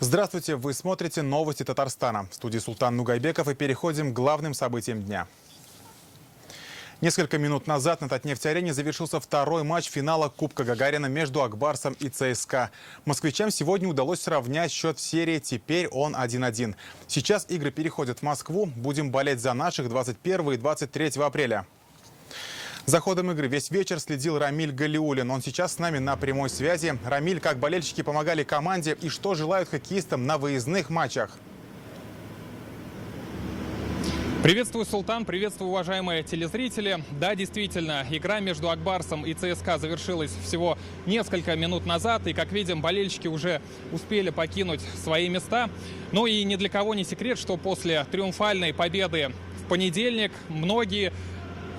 Здравствуйте, вы смотрите новости Татарстана. В студии Султан Нугайбеков, и переходим к главным событиям дня. Несколько минут назад на Татнефть-арене завершился второй матч финала Кубка Гагарина между Акбарсом и ЦСКА. Москвичам сегодня удалось сравнять счет в серии, теперь он 1-1. Сейчас игры переходят в Москву. Будем болеть за наших 21 и 23 апреля. За ходом игры весь вечер следил Рамиль Галиуллин. Он сейчас с нами на прямой связи. Рамиль, как болельщики помогали команде и что желают хоккеистам на выездных матчах? Приветствую, Султан, приветствую, уважаемые телезрители. Да, действительно, игра между Акбарсом и ЦСКА завершилась всего несколько минут назад. И, как видим, болельщики уже успели покинуть свои места. Ну и ни для кого не секрет, что после триумфальной победы в понедельник многие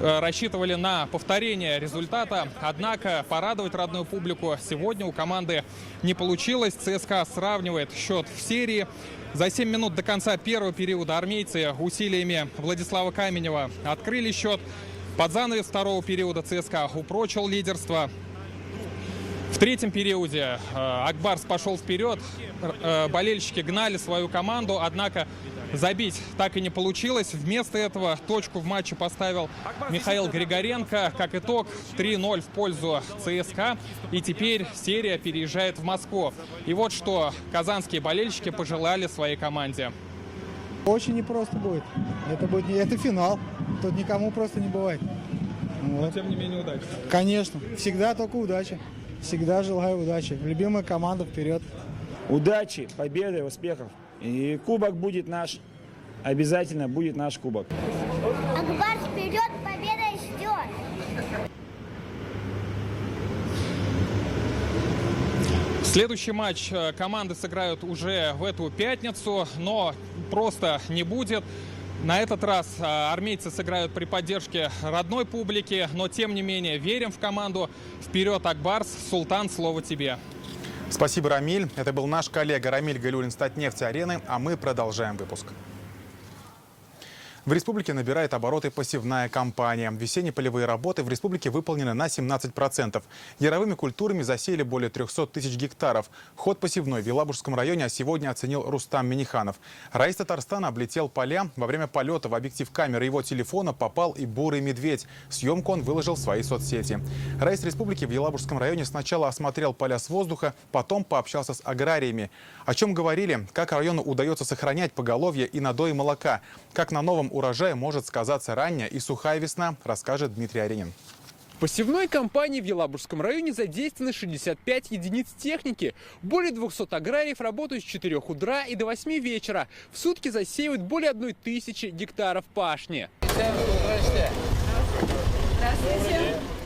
рассчитывали на повторение результата, однако порадовать родную публику сегодня у команды не получилось. ЦСКА сравнивает счет в серии. За 7 минут до конца первого периода армейцы усилиями Владислава Каменева открыли счет. Под занавес второго периода ЦСКА упрочил лидерство. В третьем периоде Акбарс пошел вперед, болельщики гнали свою команду, однако забить так и не получилось. Вместо этого точку в матче поставил Михаил Григоренко. Как итог, 3-0 в пользу ЦСКА. И теперь серия переезжает в Москву. И вот что казанские болельщики пожелали своей команде. Очень непросто будет. Это финал. Тут никому просто не бывает. Вот. Но тем не менее удачи. Конечно. Всегда только удачи. Всегда желаю удачи. Любимая команда вперед. Удачи, победы, успехов. И кубок будет наш. Обязательно будет наш кубок. Акбарс вперед, победа ждет. Следующий матч команды сыграют уже в эту пятницу, но просто не будет. На этот раз армейцы сыграют при поддержке родной публики, но тем не менее верим в команду. Вперед, Акбарс! Султан, слово тебе. Спасибо, Рамиль. Это был наш коллега Рамиль Галиуллин с Татнефть-арены, а мы продолжаем выпуск. В республике набирает обороты посевная кампания. Весенние полевые работы в республике выполнены на 17%. Яровыми культурами засеяли более 300 тысяч гектаров. Ход посевной в Елабужском районе сегодня оценил Рустам Миниханов. Раис Татарстана облетел поля. Во время полета в объектив камеры его телефона попал и бурый медведь. Съемку он выложил в свои соцсети. Раис республики в Елабужском районе сначала осмотрел поля с воздуха, потом пообщался с аграриями. О чем говорили, как району удается сохранять поголовье и надои молока, как на новом урожае может сказаться ранняя и сухая весна, расскажет Дмитрий Аренин. В посевной кампании в Елабужском районе задействованы 65 единиц техники. Более 200 аграриев работают с 4 утра и до 8 вечера. В сутки засеивают более 1000 гектаров пашни.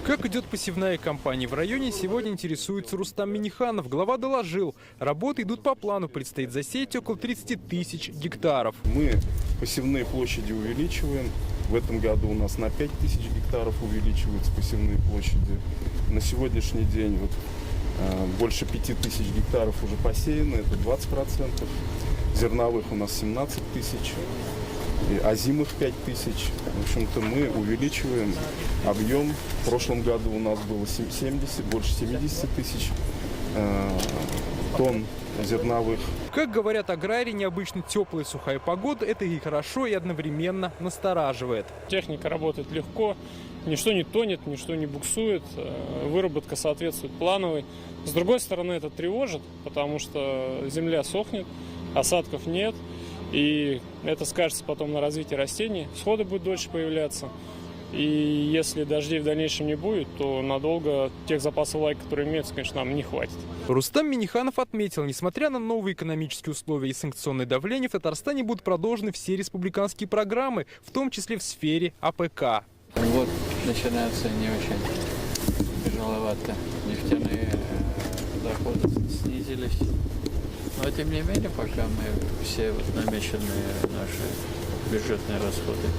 Как идет посевная кампания в районе, сегодня интересуется Рустам Миниханов. Глава доложил, работы идут по плану, предстоит засеять около 30 тысяч гектаров. Мы посевные площади увеличиваем. В этом году у нас на 5000 гектаров увеличиваются посевные площади. На сегодняшний день больше 5000 гектаров уже посеяно, это 20%. Зерновых у нас 17 тысяч. Озимых 5000. В общем-то, мы увеличиваем объем. В прошлом году у нас было больше 70 тысяч тонн зерновых. Как говорят аграрии, необычно теплая и сухая погода – это и хорошо, и одновременно настораживает. Техника работает легко, ничто не тонет, ничто не буксует, выработка соответствует плановой. С другой стороны, это тревожит, потому что земля сохнет, осадков нет. И это скажется потом на развитии растений. Всходы будут дольше появляться. И если дождей в дальнейшем не будет, то надолго тех запасов влаги, которые имеются, конечно, нам не хватит. Рустам Миниханов отметил, несмотря на новые экономические условия и санкционное давление, в Татарстане будут продолжены все республиканские программы, в том числе в сфере АПК. Вот начинается не очень тяжеловато. Нефтяные доходы снизились. Но тем не менее, пока мы все намеченные наши бюджетные расходы,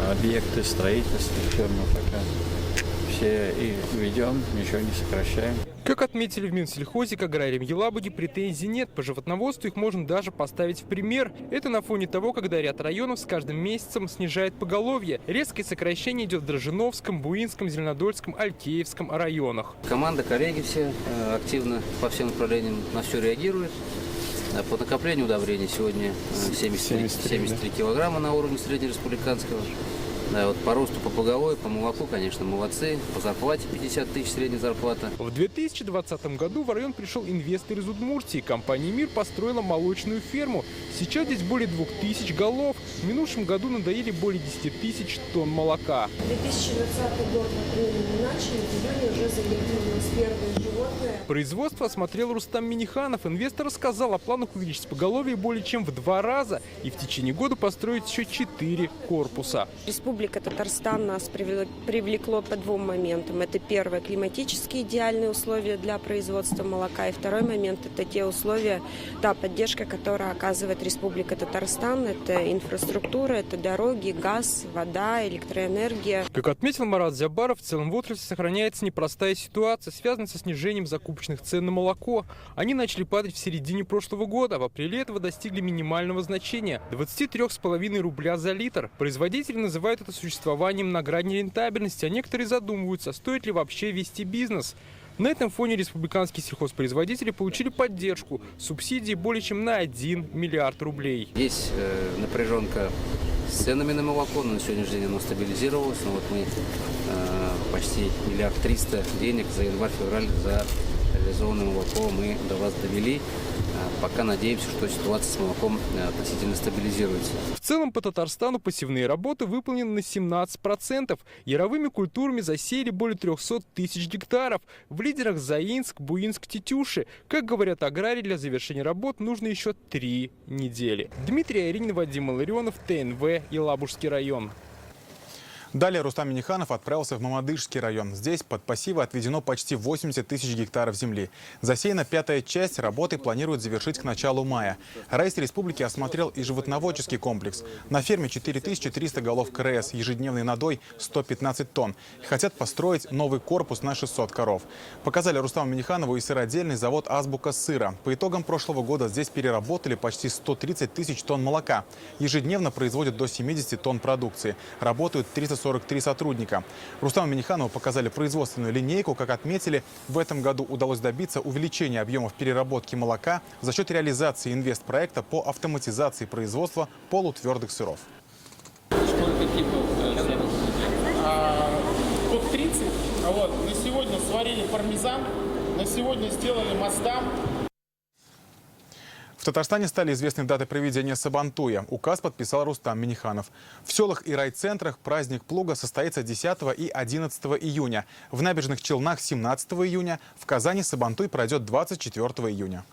объекты строительства, все равно пока все и ведем, ничего не сокращаем. Как отметили в Минсельхозе, к аграриям Елабуги претензий нет. По животноводству их можно даже поставить в пример. Это на фоне того, когда ряд районов с каждым месяцем снижает поголовье. Резкое сокращение идет в Дрожжиновском, Буинском, Зеленодольском, Алькеевском районах. Команда, коллеги все активно по всем направлениям на все реагируют. По накоплению удобрений сегодня 73 килограмма на уровне среднереспубликанского. Да, вот по росту, по поголовью, по молоку, конечно, молодцы. По зарплате 50 тысяч средняя зарплата. В 2020 году в район пришел инвестор из Удмуртии. Компания «Мир» построила молочную ферму. Сейчас здесь более 2000 голов. В минувшем году надоели более 10 тысяч тонн молока. 2020 год мы начали, в июне уже заявили у нас первые животные. Производство осмотрел Рустам Миниханов. Инвестор рассказал о планах увеличить поголовье более чем в 2 раза и в течение года построить еще 4 корпуса. Республика Татарстан нас привлекло по 2 моментам. Это первое, климатические идеальные условия для производства молока. И второй момент, это те условия, та поддержка, которую оказывает Республика Татарстан. Это инфраструктура, это дороги, газ, вода, электроэнергия. Как отметил Марат Зябаров, в целом в отрасли сохраняется непростая ситуация, связанная со снижением закупочных цен на молоко. Они начали падать в середине прошлого года. В апреле этого достигли минимального значения – 23,5 рубля за литр. Производители называют это существованием на грани рентабельности, а некоторые задумываются, стоит ли вообще вести бизнес. На этом фоне республиканские сельхозпроизводители получили поддержку, субсидии более чем на 1 миллиард рублей. Есть напряженка с ценами на молоко, но на сегодняшний день оно стабилизировалось. Но вот мы почти 1,3 миллиарда денег за январь-февраль за реализованное молоко мы до вас довели. Пока надеемся, что ситуация с молоком относительно стабилизируется. В целом по Татарстану посевные работы выполнены на 17%. Яровыми культурами засеяли более 300 тысяч гектаров. В лидерах Заинск, Буинск, Тетюши. Как говорят аграрии, для завершения работ нужно еще 3 недели. Дмитрий Айрин, Вадим Маларионов, ТНВ, Елабужский район. Далее Рустам Миниханов отправился в Мамадышский район. Здесь под посевы отведено почти 80 тысяч гектаров земли. Засеяна 5-я часть, работы планируют завершить к началу мая. Райс республики осмотрел и животноводческий комплекс. На ферме 4300 голов КРС, ежедневный надой 115 тонн. Хотят построить новый корпус на 600 коров. Показали Рустаму Миниханову и сыродельный завод «Азбука сыра». По итогам прошлого года здесь переработали почти 130 тысяч тонн молока. Ежедневно производят до 70 тонн продукции. Работают 343 сотрудника. Рустаму Миниханову показали производственную линейку. Как отметили, в этом году удалось добиться увеличения объемов переработки молока за счет реализации инвестпроекта по автоматизации производства полутвердых сыров. Сколько типов? Тут 30. Вот. На сегодня сварили пармезан, на сегодня сделали мастам. В Татарстане стали известны даты проведения Сабантуя. Указ подписал Рустам Миниханов. В селах и райцентрах праздник плуга состоится 10 и 11 июня. В Набережных Челнах 17 июня. В Казани Сабантуй пройдет 24 июня.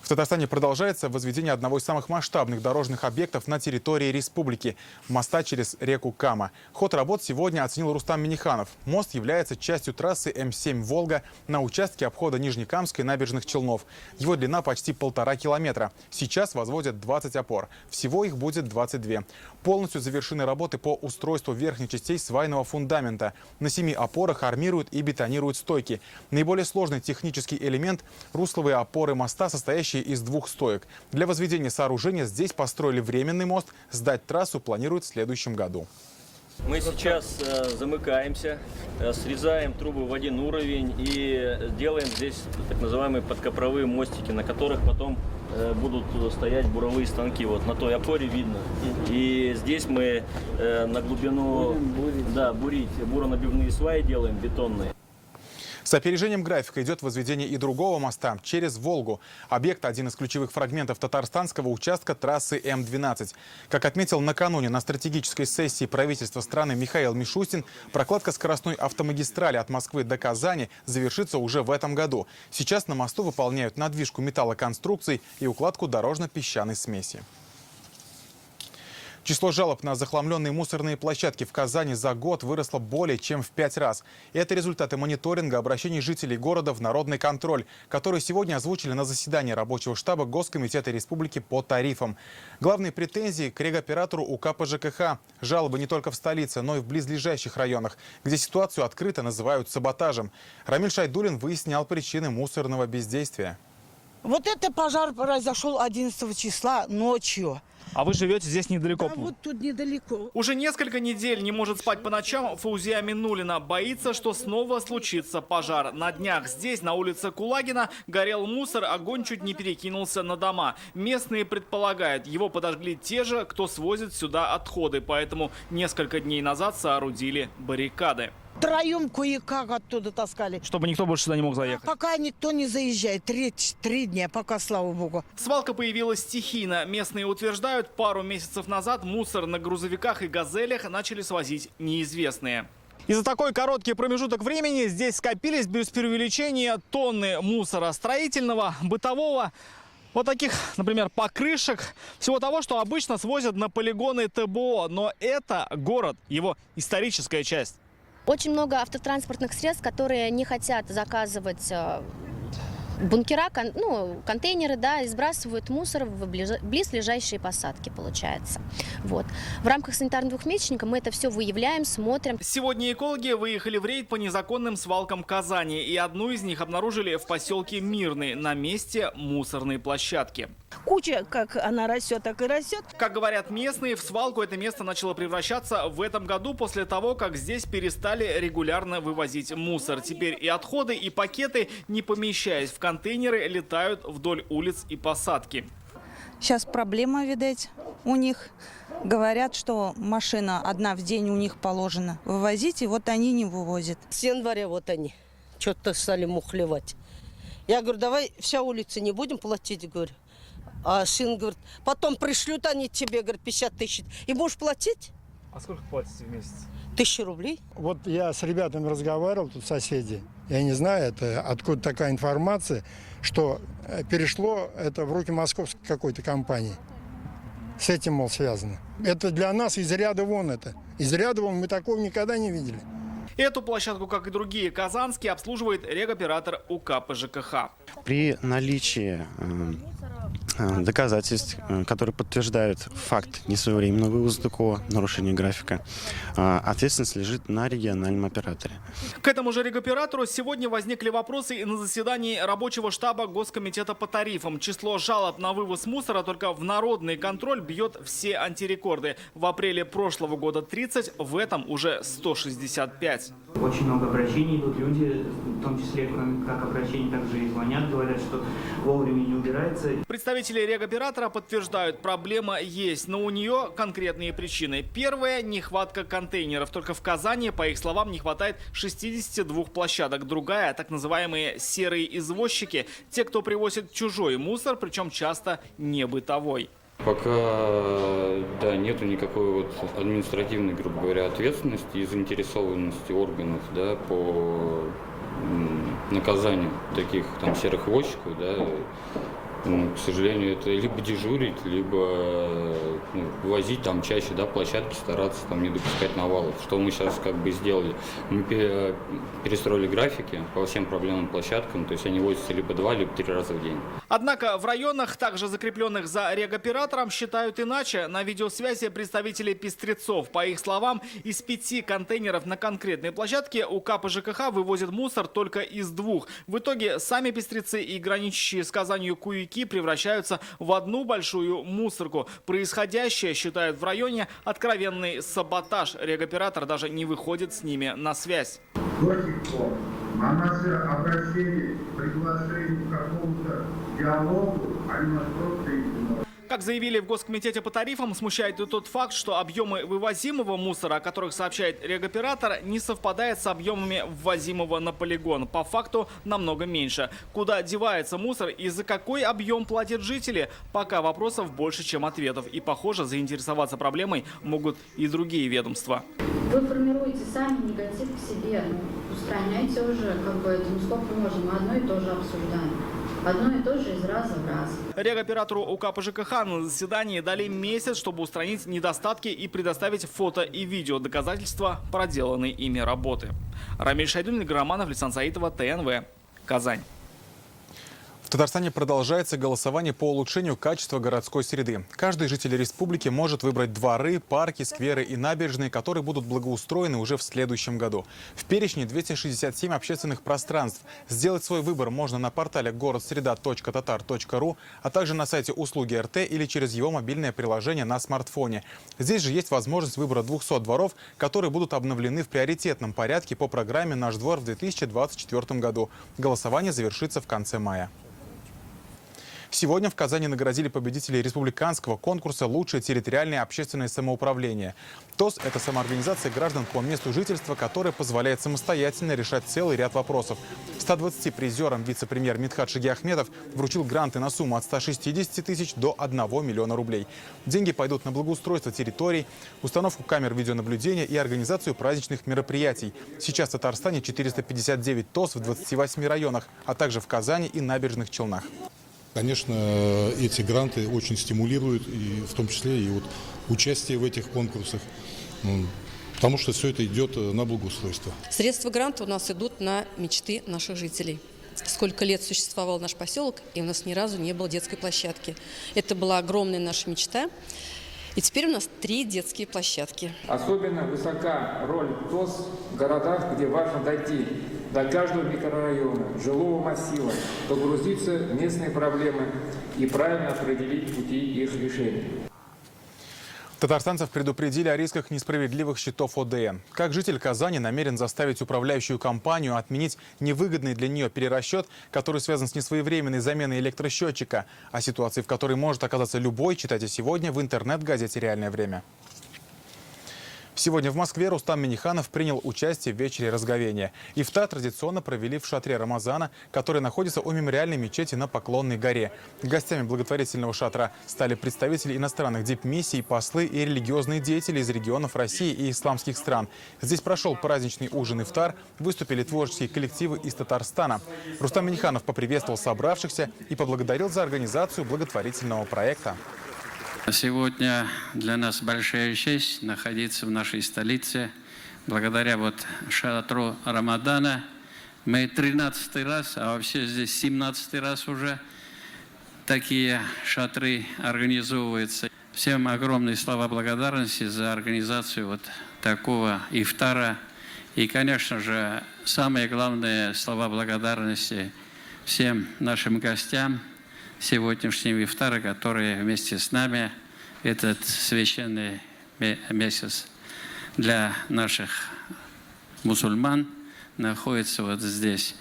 В Татарстане продолжается возведение одного из самых масштабных дорожных объектов на территории республики – моста через реку Кама. Ход работ сегодня оценил Рустам Миниханов. Мост является частью трассы М7 «Волга» на участке обхода Нижнекамска и Набережных Челнов. Его длина почти 1,5 километра. Сейчас возводят 20 опор. Всего их будет 22. Полностью завершены работы по устройству верхних частей свайного фундамента. На 7 опорах армируют и бетонируют стойки. Наиболее сложный технический элемент – русловые опоры моста, состоящие из 2 стоек. Для возведения сооружения здесь построили временный мост. Сдать трассу планируют в следующем году. Мы сейчас замыкаемся, срезаем трубы в 1 уровень и делаем здесь так называемые подкопровые мостики, на которых потом будут стоять буровые станки. Вот на той опоре видно. И здесь мы на глубину бурить буронабивные сваи делаем, бетонные. С опережением графика идет возведение и другого моста через Волгу. Объект – один из ключевых фрагментов татарстанского участка трассы М12. Как отметил накануне на стратегической сессии правительства страны Михаил Мишустин, прокладка скоростной автомагистрали от Москвы до Казани завершится уже в этом году. Сейчас на мосту выполняют надвижку металлоконструкций и укладку дорожно-песчаной смеси. Число жалоб на захламленные мусорные площадки в Казани за год выросло более чем в 5 раз. И это результаты мониторинга обращений жителей города в народный контроль, который сегодня озвучили на заседании рабочего штаба Госкомитета Республики по тарифам. Главные претензии к регоператору УК по ЖКХ. Жалобы не только в столице, но и в близлежащих районах, где ситуацию открыто называют саботажем. Рамиль Шайдуллин выяснял причины мусорного бездействия. Вот это пожар произошел 11 числа ночью. А вы живете здесь недалеко? Да, вот тут недалеко. Уже несколько недель не может спать по ночам Фаузия Минулина. Боится, что снова случится пожар. На днях здесь, на улице Кулагина, горел мусор, огонь чуть не перекинулся на дома. Местные предполагают, его подожгли те же, кто свозит сюда отходы. Поэтому несколько дней назад соорудили баррикады. Втроем кое-как оттуда таскали. Чтобы никто больше сюда не мог заехать? Пока никто не заезжает. Три дня, пока, слава богу. Свалка появилась стихийно. Местные утверждают, пару месяцев назад мусор на грузовиках и газелях начали свозить неизвестные. И за такой короткий промежуток времени здесь скопились без преувеличения тонны мусора строительного, бытового, вот таких, например, покрышек, всего того, что обычно свозят на полигоны ТБО. Но это город, его историческая часть. Очень много автотранспортных средств, которые не хотят заказывать бункера, контейнеры, да, и сбрасывают мусор в близлежащие посадки, получается. Вот. В рамках санитарно двухмесячника мы это все выявляем, смотрим. Сегодня экологи выехали в рейд по незаконным свалкам Казани, и одну из них обнаружили в поселке Мирный, на месте мусорной площадки. Куча, как она растет, так и растет. Как говорят местные, в свалку это место начало превращаться в этом году после того, как здесь перестали регулярно вывозить мусор. Теперь и отходы, и пакеты, не помещаясь в контейнеры, летают вдоль улиц и посадки. Сейчас проблема, видать, у них. Говорят, что машина одна в день у них положена вывозить, и вот они не вывозят. С января вот они что-то стали мухлевать. Я говорю, давай вся улица не будем платить, говорю. А сын говорит, потом пришлют они тебе, говорит, 50 тысяч. И будешь платить? А сколько платите в месяц? 1000 рублей. Вот я с ребятами разговаривал, тут соседи. Я не знаю, это откуда такая информация, что перешло это в руки московской какой-то компании. С этим, мол, связано. Это для нас из ряда вон это. Из ряда вон мы такого никогда не видели. Эту площадку, как и другие казанские, обслуживает регоператор УК по ЖКХ. При наличии доказательств, которые подтверждают факт несвоевременного вывоза такого нарушения графика, ответственность лежит на региональном операторе. К этому же регоператору сегодня возникли вопросы и на заседании рабочего штаба Госкомитета по тарифам. Число жалоб на вывоз мусора только в народный контроль бьет все антирекорды. В апреле прошлого года 30, в этом уже 165. Очень много обращений идут, люди, в том числе, кроме как обращений, также и звонят, говорят, что вовремя не убирается. Представители регоператора подтверждают, проблема есть, но у нее конкретные причины. Первая – нехватка контейнеров. Только в Казани, по их словам, не хватает 62 площадок. Другая – так называемые серые извозчики, те, кто привозит чужой мусор, причем часто не бытовой. Пока, да, нету никакой вот административной, грубо говоря, ответственности и заинтересованности органов, да, по наказанию таких там серых возчиков, да. К сожалению, это либо дежурить, либо возить там чаще, да, площадки, стараться там не допускать навалов. Что мы сейчас как бы сделали? Мы перестроили графики по всем проблемным площадкам, то есть они возятся либо 2, либо 3 раза в день. Однако в районах, также закрепленных за регоператором, считают иначе. На видеосвязи представители пестрецов. По их словам, из 5 контейнеров на конкретной площадке УК по ЖКХ вывозит мусор только из 2. В итоге сами пестрецы и граничащие с Казанью куйки превращаются в одну большую мусорку. Происходящее считают в районе откровенный саботаж. Регоператор даже не выходит с ними на связь. До сих пор на наши обращения, приглашение к какому-то диалогу, они нас просто игнорируют. Как заявили в Госкомитете по тарифам, смущает и тот факт, что объемы вывозимого мусора, о которых сообщает регоператор, не совпадают с объемами ввозимого на полигон. По факту намного меньше. Куда девается мусор и за какой объем платят жители? Пока вопросов больше, чем ответов. И, похоже, заинтересоваться проблемой могут и другие ведомства. Вы формируете сами негатив к себе, устраняйте уже, как бы, это, сколько мы можем, мы одно и то же обсуждаем. одно и то же из раза в раз. Регоператору УК ПЖКХ на заседании дали месяц, чтобы устранить недостатки и предоставить фото и видео доказательства проделанной ими работы. Рамиль Шайдуллин, Игорь Романов, Александр Саитова, ТНВ, Казань. В Татарстане продолжается голосование по улучшению качества городской среды. Каждый житель республики может выбрать дворы, парки, скверы и набережные, которые будут благоустроены уже в следующем году. В перечне 267 общественных пространств. Сделать свой выбор можно на портале городсреда.tatar.ru, а также на сайте услуги РТ или через его мобильное приложение на смартфоне. Здесь же есть возможность выбора 200 дворов, которые будут обновлены в приоритетном порядке по программе «Наш двор» в 2024 году. Голосование завершится в конце мая. Сегодня в Казани наградили победителей республиканского конкурса «Лучшее территориальное общественное самоуправление». ТОС – это самоорганизация граждан по месту жительства, которая позволяет самостоятельно решать целый ряд вопросов. 120 призерам вице-премьер Мидхат Шагиахметов вручил гранты на сумму от 160 тысяч до 1 миллиона рублей. Деньги пойдут на благоустройство территорий, установку камер видеонаблюдения и организацию праздничных мероприятий. Сейчас в Татарстане 459 ТОС в 28 районах, а также в Казани и Набережных Челнах. Конечно, эти гранты очень стимулируют, и в том числе и вот участие в этих конкурсах, потому что все это идет на благоустройство. Средства гранта у нас идут на мечты наших жителей. Сколько лет существовал наш поселок, и у нас ни разу не было детской площадки. Это была огромная наша мечта. И теперь у нас 3 детские площадки. Особенно высока роль ТОС в городах, где важно дойти до каждого микрорайона, жилого массива, погрузиться в местные проблемы и правильно определить пути их решения. Татарстанцев предупредили о рисках несправедливых счетов ОДН. Как житель Казани намерен заставить управляющую компанию отменить невыгодный для нее перерасчет, который связан с несвоевременной заменой электросчетчика. О ситуации, в которой может оказаться любой, читайте сегодня в интернет-газете «Реальное время». Сегодня в Москве Рустам Минниханов принял участие в вечере разговения. Ифтар традиционно провели в шатре Рамазана, который находится у мемориальной мечети на Поклонной горе. Гостями благотворительного шатра стали представители иностранных дипмиссий, послы и религиозные деятели из регионов России и исламских стран. Здесь прошел праздничный ужин ифтар, выступили творческие коллективы из Татарстана. Рустам Минниханов поприветствовал собравшихся и поблагодарил за организацию благотворительного проекта. Сегодня для нас большая честь находиться в нашей столице. Благодаря шатру Рамадана мы 13-й раз, а вообще здесь 17-й раз уже такие шатры организовываются. Всем огромные слова благодарности за организацию такого ифтара. И, конечно же, самые главные слова благодарности всем нашим гостям сегодняшнего ифтара, которые вместе с нами этот священный месяц для наших мусульман находится здесь.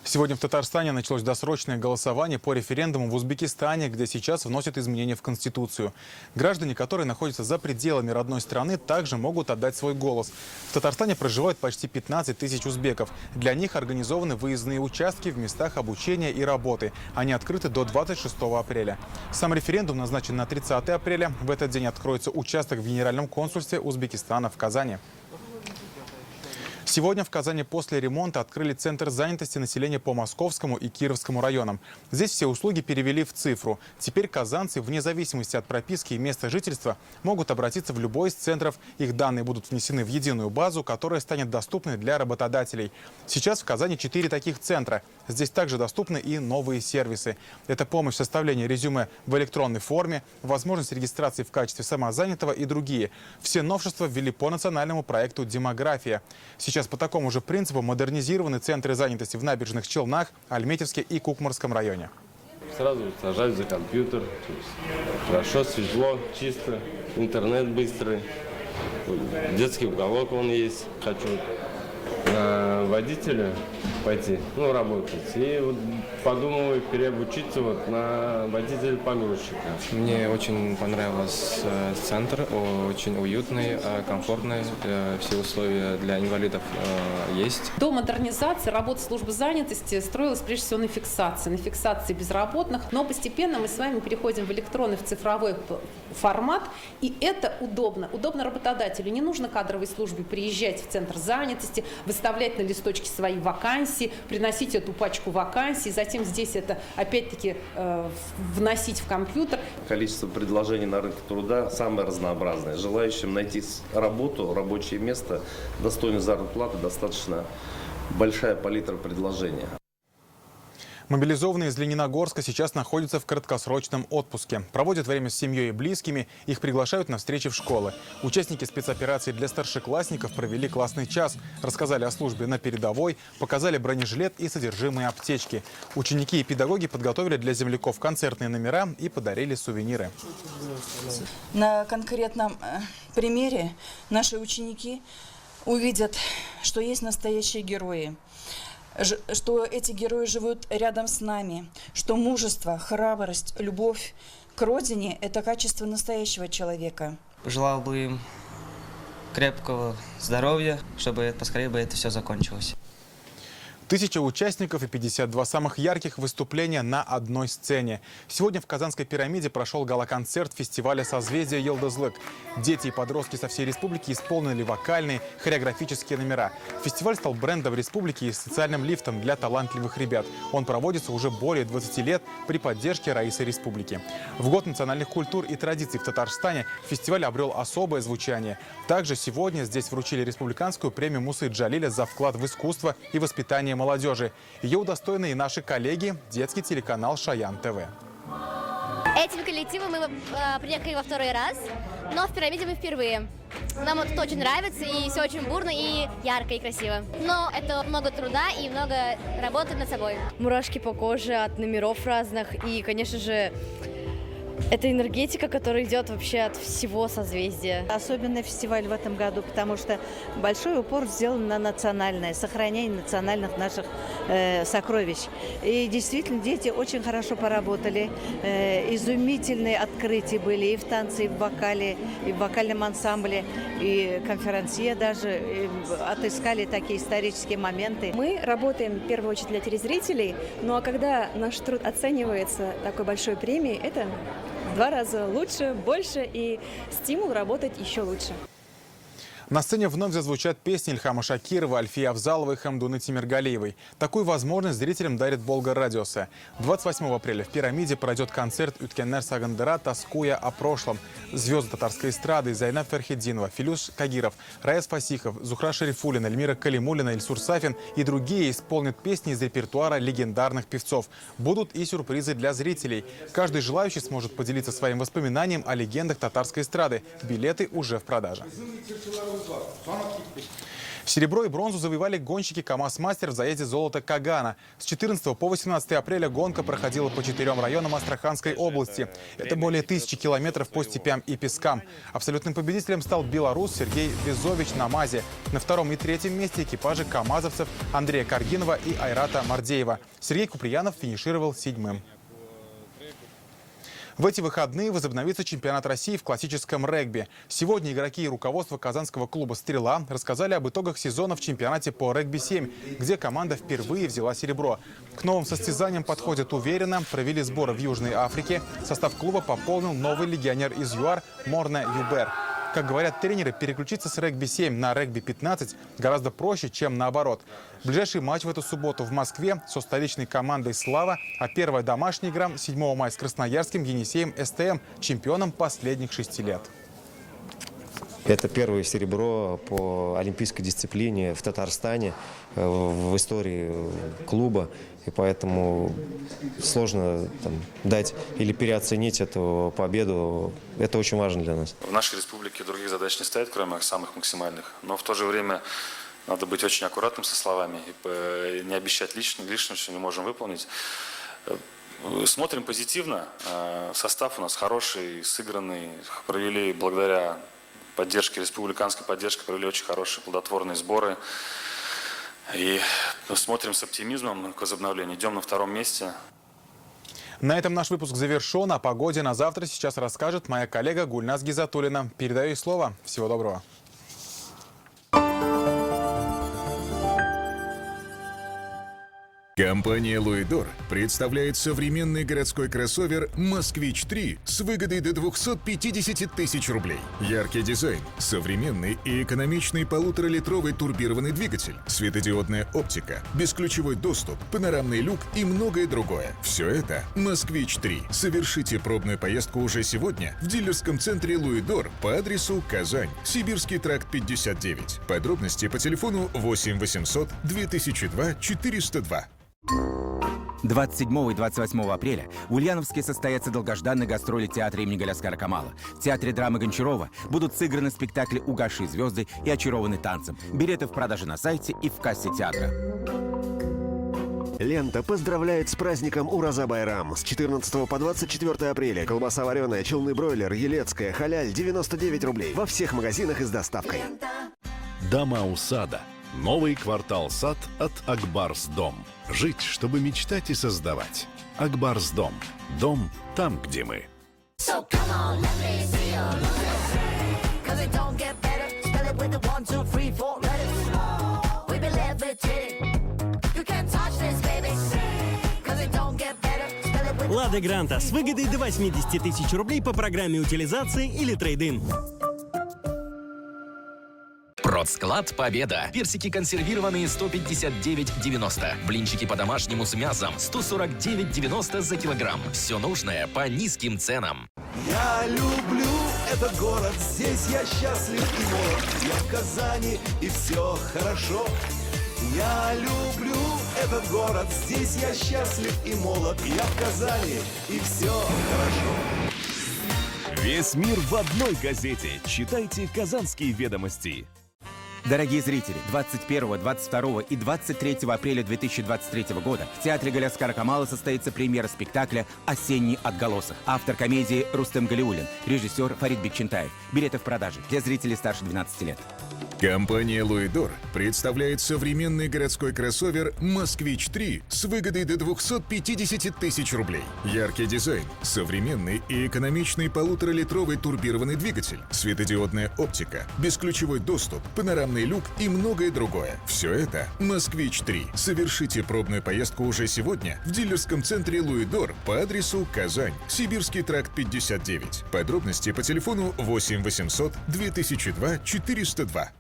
Сегодня в Татарстане началось досрочное голосование по референдуму в Узбекистане, где сейчас вносят изменения в Конституцию. Граждане, которые находятся за пределами родной страны, также могут отдать свой голос. В Татарстане проживают почти 15 тысяч узбеков. Для них организованы выездные участки в местах обучения и работы. Они открыты до 26 апреля. Сам референдум назначен на 30 апреля. В этот день откроется участок в Генеральном консульстве Узбекистана в Казани. Сегодня в Казани после ремонта открыли Центр занятости населения по Московскому и Кировскому районам. Здесь все услуги перевели в цифру. Теперь казанцы, вне зависимости от прописки и места жительства, могут обратиться в любой из центров. Их данные будут внесены в единую базу, которая станет доступной для работодателей. Сейчас в Казани 4 таких центра. Здесь также доступны и новые сервисы. Это помощь в составлении резюме в электронной форме, возможность регистрации в качестве самозанятого и другие. Все новшества ввели по национальному проекту «Демография». Сейчас по такому же принципу модернизированы центры занятости в Набережных Челнах, Альметьевске и Кукмарском районе. Сразу сажать за компьютер. Хорошо, светло, чисто, интернет быстрый, детский уголок он есть. Хочу на водителя пойти, работать. И подумываю переобучиться на водителя-помещика. Мне очень понравился центр, очень уютный, комфортный, все условия для инвалидов есть. До модернизации работа службы занятости строилась прежде всего на фиксации безработных, но постепенно мы с вами переходим в электронный, в цифровой формат, и это удобно. Удобно работодателю. Не нужно кадровой службе приезжать в центр занятости, выставлять на листочке свои вакансии, вакансии, приносить эту пачку вакансий, затем здесь это опять-таки вносить в компьютер. Количество предложений на рынке труда самое разнообразное. Желающим найти работу, рабочее место, достойную заработную плату достаточно большая палитра предложений. Мобилизованные из Лениногорска сейчас находятся в краткосрочном отпуске. Проводят время с семьей и близкими, их приглашают на встречи в школы. Участники спецоперации для старшеклассников провели классный час, рассказали о службе на передовой, показали бронежилет и содержимое аптечки. Ученики и педагоги подготовили для земляков концертные номера и подарили сувениры. На конкретном примере наши ученики увидят, что есть настоящие герои. Что эти герои живут рядом с нами, что мужество, храбрость, любовь к родине – это качество настоящего человека. Желал бы им крепкого здоровья, чтобы поскорее бы это все закончилось. 1000 участников и 52 самых ярких выступления на одной сцене. Сегодня в Казанской пирамиде прошел гала-концерт фестиваля «Созвездие Йылдызлык». Дети и подростки со всей республики исполнили вокальные, хореографические номера. Фестиваль стал брендом республики и социальным лифтом для талантливых ребят. Он проводится уже более 20 лет при поддержке Раисы Республики. В год национальных культур и традиций в Татарстане фестиваль обрел особое звучание. Также сегодня здесь вручили республиканскую премию Мусы Джалиля за вклад в искусство и воспитание молодежи. Ее удостоены и наши коллеги, детский телеканал «Шаян ТВ». Этим коллективом мы приехали во второй раз, но в пирамиде мы впервые. Нам вот тут очень нравится, и все очень бурно, и ярко, и красиво. Но это много труда и много работы над собой. Мурашки по коже от номеров разных, и, конечно же, это энергетика, которая идет вообще от всего созвездия. Особенный фестиваль в этом году, потому что большой упор сделан на национальное, сохранение национальных наших сокровищ. И действительно, дети очень хорошо поработали. Изумительные открытия были и в танце, и в вокале, и в вокальном ансамбле, и конферансье даже отыскали такие исторические моменты. Мы работаем в первую очередь для телезрителей, ну а когда наш труд оценивается такой большой премией, это в 2 раза лучше, больше и стимул работать еще лучше. На сцене вновь зазвучат песни Ильхама Шакирова, Альфии Авзаловой и Хамдуны Тимиргалиевой. Такую возможность зрителям дарит Болгар Радиосы. 28 апреля в пирамиде пройдет концерт «Үткеннер Сагандыра, тоскуя о прошлом». Звезды татарской эстрады Зайнаб Ферхетдинова, Филюс Кагиров, Раис Фасихов, Зухра Шарифулина, Эльмира Калимулина, Ильсур Сафин и другие исполнят песни из репертуара легендарных певцов. Будут и сюрпризы для зрителей. Каждый желающий сможет поделиться своим воспоминанием о легендах татарской эстрады. Билеты уже в продаже. Серебро и бронзу завоевали гонщики КамАЗ-мастер в заезде «Золото Кагана». С 14 по 18 апреля гонка проходила по 4 районам Астраханской области. Это более 1000 километров по степям и пескам. Абсолютным победителем стал белорус Сергей Везович на МАЗе. На 2-м и 3-м месте экипажи камазовцев Андрея Каргинова и Айрата Мардеева. Сергей Куприянов финишировал 7-м. В эти выходные возобновится чемпионат России в классическом регби. Сегодня игроки и руководство казанского клуба «Стрела» рассказали об итогах сезона в чемпионате по регби-7, где команда впервые взяла серебро. К новым состязаниям подходят уверенно, провели сборы в Южной Африке. Состав клуба пополнил новый легионер из ЮАР Морне Юбер. Как говорят тренеры, переключиться с регби-7 на регби-15 гораздо проще, чем наоборот. Ближайший матч в эту субботу в Москве со столичной командой «Слава», а первая домашняя игра 7 мая с красноярским Енисеем СТМ, чемпионом последних 6 лет. Это первое серебро по олимпийской дисциплине в Татарстане в истории клуба. И поэтому сложно дать или переоценить эту победу. Это очень важно для нас. В нашей республике других задач не стоит, кроме самых максимальных. Но в то же время надо быть очень аккуратным со словами и не обещать лишнего, что не можем выполнить. Смотрим позитивно. Состав у нас хороший, сыгранный. Провели благодаря поддержке, республиканской поддержке, провели очень хорошие плодотворные сборы. И смотрим с оптимизмом к возобновлению. Идем на 2-м месте. На этом наш выпуск завершен. О погоде на завтра сейчас расскажет моя коллега Гульназ Гизатуллина. Передаю ей слово. Всего доброго. Компания «Луидор» представляет современный городской кроссовер «Москвич-3» с выгодой до 250 тысяч рублей. Яркий дизайн, современный и экономичный 1,5-литровый турбированный двигатель, светодиодная оптика, бесключевой доступ, панорамный люк и многое другое. Все это «Москвич-3». Совершите пробную поездку уже сегодня в дилерском центре «Луидор» по адресу Казань, Сибирский тракт 59. Подробности по телефону 8 800 2002 402. 27 и 28 апреля в Ульяновске состоятся долгожданные гастроли театра имени Галяскара Камала. В театре драмы Гончарова будут сыграны спектакли «Угасшие звезды» и «Очарованы танцем». Билеты в продаже на сайте и в кассе театра. Лента поздравляет с праздником Ураза-Байрам. С 14 по 24 апреля колбаса вареная, челный бройлер, елецкая, халяль 99 рублей. Во всех магазинах и с доставкой. Дома у сада. Новый квартал сад от Акбарс Дом. Жить, чтобы мечтать и создавать. Акбарс Дом. Дом там, где мы. Лада Гранта с выгодой до 80 тысяч рублей по программе утилизации или трейд-ин. Продсклад «Победа». Персики консервированные 159,90. Блинчики по-домашнему с мясом 149,90 за килограмм. Все нужное по низким ценам. Я люблю этот город, здесь я счастлив и молод. Я в Казани, и все хорошо. Я люблю этот город, здесь я счастлив и молод. Я в Казани, и все хорошо. Весь мир в одной газете. Читайте «Казанские ведомости». Дорогие зрители, 21, 22 и 23 апреля 2023 года в театре Галяскара Камала состоится премьера спектакля «Осенний отголосок». Автор комедии Рустем Галиуллин, режиссер Фарид Бекчентаев. Билеты в продаже для зрителей старше 12 лет. Компания «Луидор» представляет современный городской кроссовер «Москвич-3» с выгодой до 250 тысяч рублей. Яркий дизайн, современный и экономичный 1,5-литровый турбированный двигатель, светодиодная оптика, бесключевой доступ, панорамный люк и многое другое. Все это «Москвич-3». Совершите пробную поездку уже сегодня в дилерском центре «Луидор» по адресу Казань, Сибирский тракт 59. Подробности по телефону 8 800 2002 402.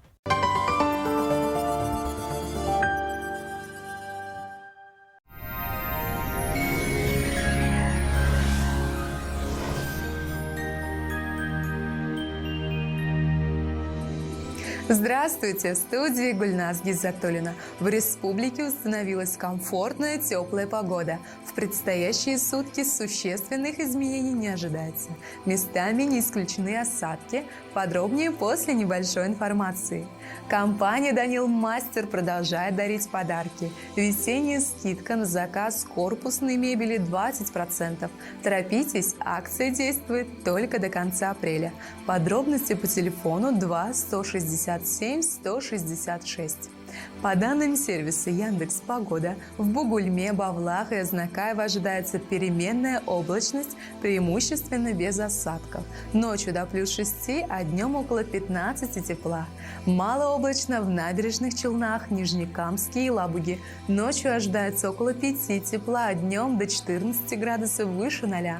Здравствуйте! В студии Гульназ Гиззатуллина. В республике установилась комфортная теплая погода. В предстоящие сутки существенных изменений не ожидается. Местами не исключены осадки. Подробнее после небольшой информации. Компания «Данил Мастер» продолжает дарить подарки. Весенняя скидка на заказ корпусной мебели 20%. Торопитесь, акция действует только до конца апреля. Подробности по телефону 2 167 166. По данным сервиса Яндекс.Погода, в Бугульме, Бавлах и Азнакаево ожидается переменная облачность, преимущественно без осадков. Ночью до +6, а днем около 15 тепла. Малооблачно в Набережных Челнах, Нижнекамске и Лабуге. Ночью ожидается около 5 тепла, а днем до 14 градусов выше 0.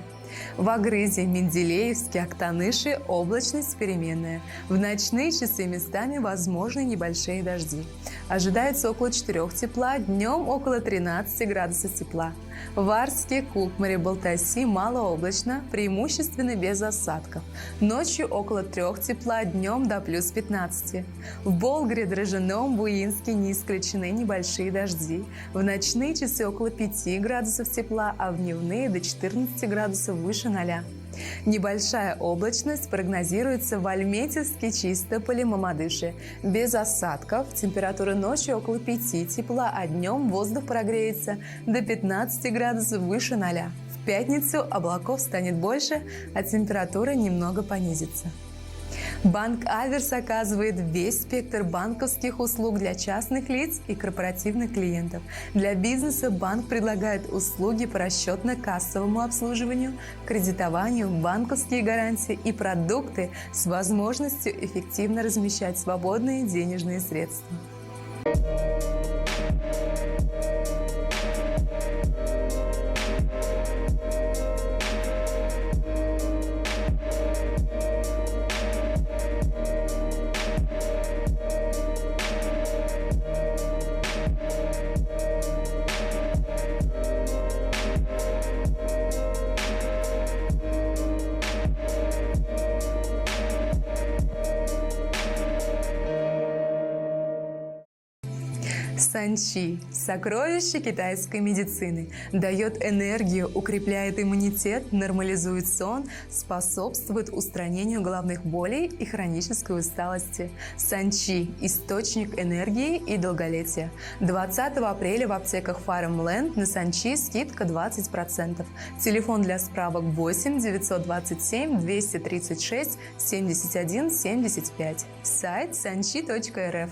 В Агрызе, Менделеевске, Актаныши облачность переменная. В ночные часы местами возможны небольшие дожди. Ожидается около 4 тепла, днем около 13 градусов тепла. В Арске, Кукмаре, Балтаси малооблачно, преимущественно без осадков. Ночью около 3 тепла, днем до +15. В Болгаре, Дрожжином, Буинске не исключены небольшие дожди. В ночные часы около 5 градусов тепла, а в дневные до 14 градусов выше 0. Небольшая облачность прогнозируется в Альметьевске, Чистополе, Мамадыше. Без осадков, температура ночью около 5 тепла, а днем воздух прогреется до 15 градусов выше 0. В пятницу облаков станет больше, а температура немного понизится. Банк Аверс оказывает весь спектр банковских услуг для частных лиц и корпоративных клиентов. Для бизнеса банк предлагает услуги по расчетно-кассовому обслуживанию, кредитованию, банковские гарантии и продукты с возможностью эффективно размещать свободные денежные средства. Санчи – сокровище китайской медицины. Дает энергию, укрепляет иммунитет, нормализует сон, способствует устранению головных болей и хронической усталости. Санчи – источник энергии и долголетия. 20 апреля в аптеках Farmland на Санчи скидка 20%. Телефон для справок 8 927 236 71 75. Сайт sanchi.rf.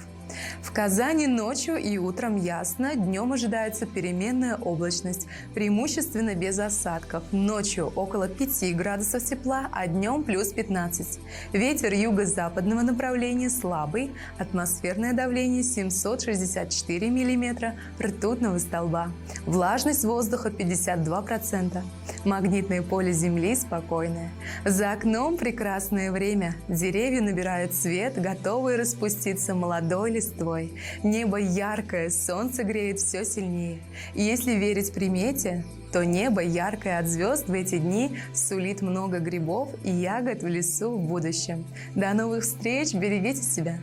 В Казани ночью и утром ясно, днем ожидается переменная облачность, преимущественно без осадков. Ночью около 5 градусов тепла, а днем плюс 15. Ветер юго-западного направления слабый, атмосферное давление 764 миллиметра ртутного столба. Влажность воздуха 52%. Магнитное поле Земли спокойное. За окном прекрасное время. Деревья набирают цвет, готовые распуститься молодой листвой. Небо яркое, солнце греет все сильнее. И если верить примете, то небо, яркое от звезд, в эти дни сулит много грибов и ягод в лесу в будущем. До новых встреч, берегите себя!